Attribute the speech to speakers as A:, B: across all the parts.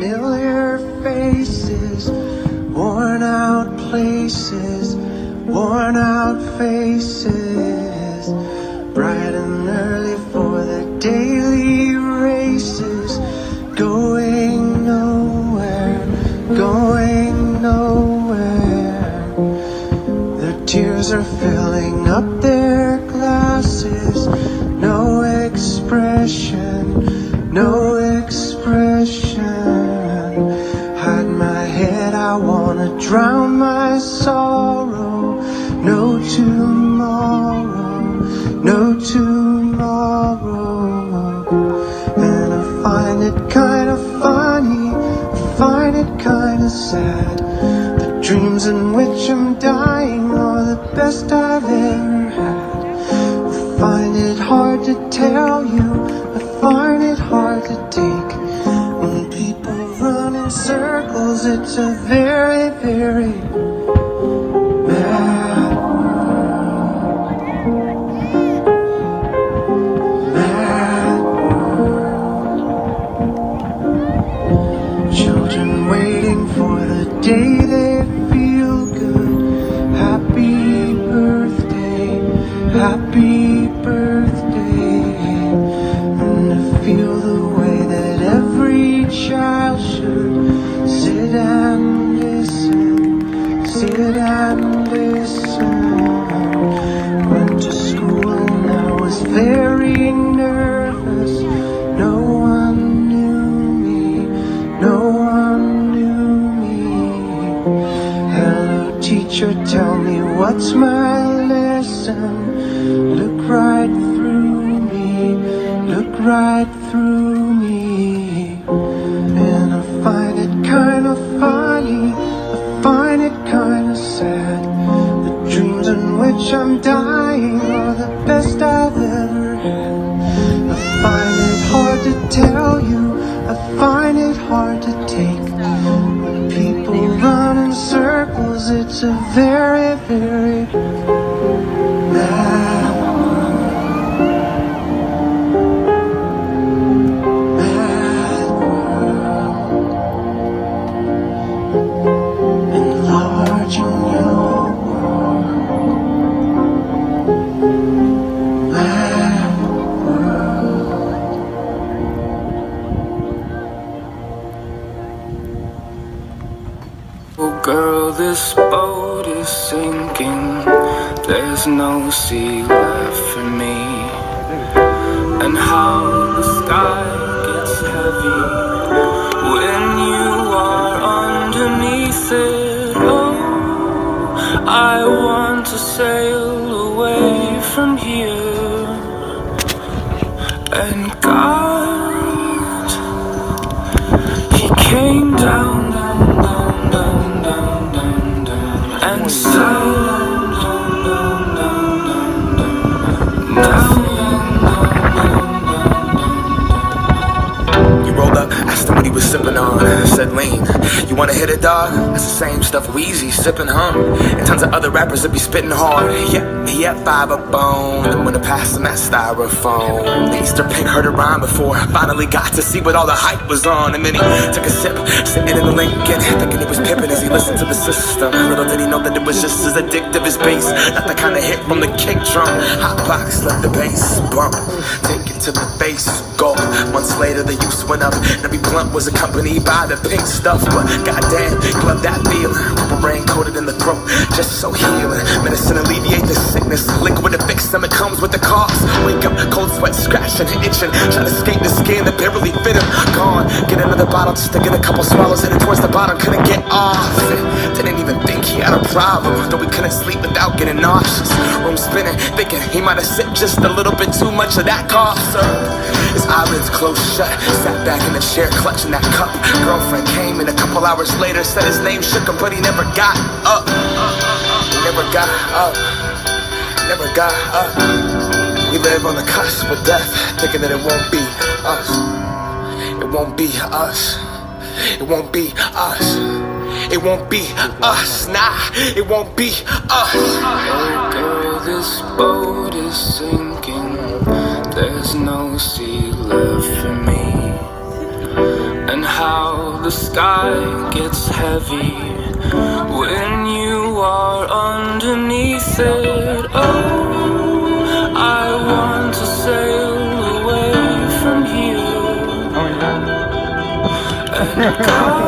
A: familiar faces, worn out places, worn out faces, bright and early for the daily races, going nowhere, going nowhere. Their tears are filling up their glasses, no expression, no expression. Hide my head, I wanna drown my sorrow. No tomorrow, no tomorrow. And I find it kinda funny, I find it kinda sad. The dreams in which I'm dying are the best I've ever had. I find it hard to tell you, I find it hard to take. When people run in circles, it's a very, very mad world. Mad world. Children waiting for the day they feel good. Happy birthday, happy birthday. And I feel the way that every child should. Sit and listen, sit and listen. Went to school and I was very nervous. No one knew me, no one knew me. Hello teacher, tell me what's my lesson. Look right through me, look right through me. And I find it kinda funny, I find it kinda sad. The dreams in which I'm dying are the best I've ever had. I find it hard to tell you, I find it hard to take. When people run in circles, it's a very, very mad world. Mad world. Enlarging your world. Mad world.
B: Oh girl, this boat is sinking. There's no sea left for me. And how the sky gets heavy when you are underneath it. Oh, I want to sail away from here. And God, He came down, down, down, down, down, down, down, and sailed down, down, down, down, down, down,
C: You rolled up, asked him what he was sipping on. Said lean, you wanna hit it, dog? That's the same stuff Weezy sipping, huh? And tons of other rappers that be spitting hard. He had fiber bone, and when I passed him that styrofoam. The Easter pink heard a rhyme before I finally got to see what all the hype was on. And then he took a sip, sitting in the Lincoln, thinking he was pimping as he listened to the system. Little did he know that it was just as addictive as bass, not the kind of hit from the kick drum. Hot box, let the bass bump, take it to the face, go. Months later the use went up, and every blunt was accompanied by the pink stuff. But goddamn, you love that feeling, purple rain coated in the throat, just so healing. Medicine alleviate the sickness, liquid to fix them, it comes with the cost. Wake up, cold sweat, scratching, itching, trying to escape the skin that barely fit him. Gone, get another bottle, just to get a couple swallows, headed towards the bottom, couldn't get off. Didn't even think he had a problem, though we couldn't sleep without getting nauseous. Room spinning, thinking he might have sipped just a little bit too much of that cough syrup. His eyelids closed shut, sat back in the chair clutching that cup. Girlfriend came in a couple hours later, said his name shook him, but he never got up. He never got up, never got up. We live on the cusp of death, thinking that it won't be us. It won't be us. It won't be us. It won't be us. Nah, it won't be us.
B: oh girl, this boat is sinking. There's no sea left for me. And how the sky gets heavy when you are underneath it. Oh, I want to sail away from here. And God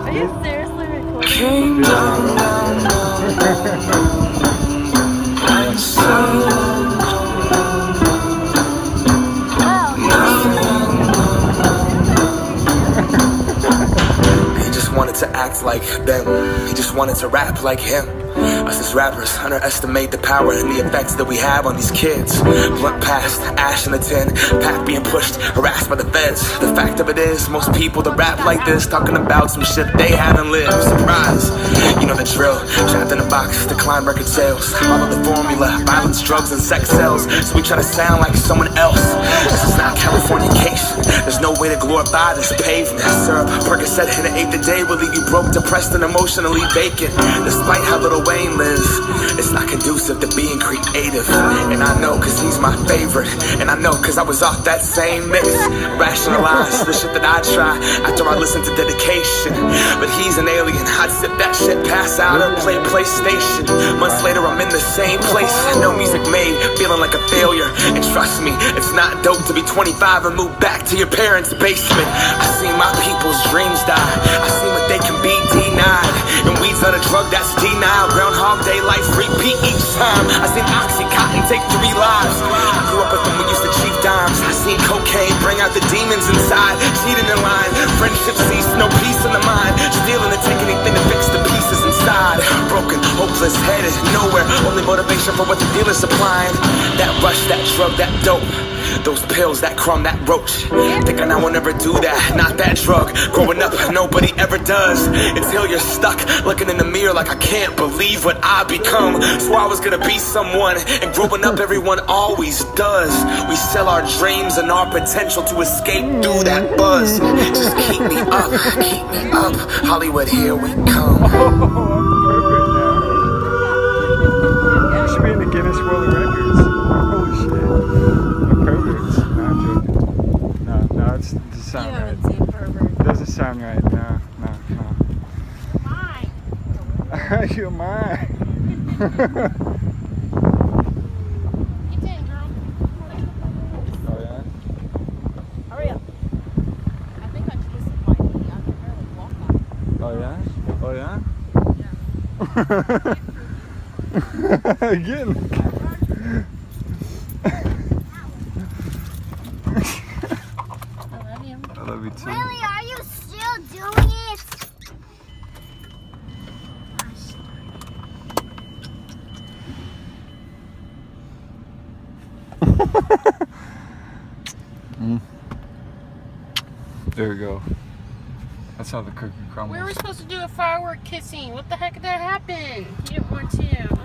D: Are you seriously recording?
B: came down, down, down, and sailed.
C: He just wanted to act like them. He just wanted to rap like him. Us as rappers underestimate the power and the effects that we have on these kids. Blunt past, ash in the tin, pack being pushed, harassed by the feds. The fact of it is, most people that rap like this talking about some shit they haven't lived. Surprise, you know the drill. Trapped in a box, decline record sales. Follow the formula, violence, drugs, and sex sells. So we try to sound like someone else. This is not Californication. There's no way to glorify this pavement. Syrup, Percocet, and an eighth a day will leave you broke, depressed, and emotionally vacant. Despite how Lil Wayne lives, it's not conducive to being creative. And I know cause he's my favorite. And I know cause I was off that same mix. Rationalize the shit that I try after I listen to Dedication. But he's an alien, I'd sip that shit, pass out, or play PlayStation. Months later I'm in the same place. No music made, feeling like a failure. And trust me, it's not dope to be 25 and move back to your parents' basement. I see my people's dreams die. I see what they can be denied. And weed's not a drug that's denied. Groundhog Day life repeat each time. I seen Oxycontin take 3 lives. I grew up with them, we used to cheat dimes. I seen cocaine bring out the demons inside. Cheating in line, friendship cease, no peace in the mind. Stealing to take anything to fix the pieces inside. Broken, hopeless, headed nowhere. Only motivation for what the dealer's supplying. That rush, that drug, that dope. Those pills, that crumb, that roach. Thinking I will never do that, not that drug. Growing up, nobody ever does. Until you're stuck, looking in the mirror like I can't believe what I become. Swore I was gonna be someone, and growing up everyone always does. We sell our dreams and our potential to escape through that buzz. Just keep me up, Hollywood, here we come.
E: You should be in the Guinness World Records. Holy shit. Perverts. No, I'm joking. No, it doesn't
D: You
E: sound
D: haven't
E: right.
D: seen pervert.
E: It doesn't sound right. No.
D: Mine.
E: You're mine.
D: Get in, girl.
E: Oh, yeah?
D: Hurry up. I think I twisted my knee. I can barely walk on it.
E: Oh, yeah? Oh, yeah?
D: Yeah.
E: Again.
D: I love you.
E: I love you too.
F: Really? Are you still doing it?
E: There we go. That's how the cookie crumbles.
G: We were supposed to do a firework kissing. What the heck did that happen? You didn't want to.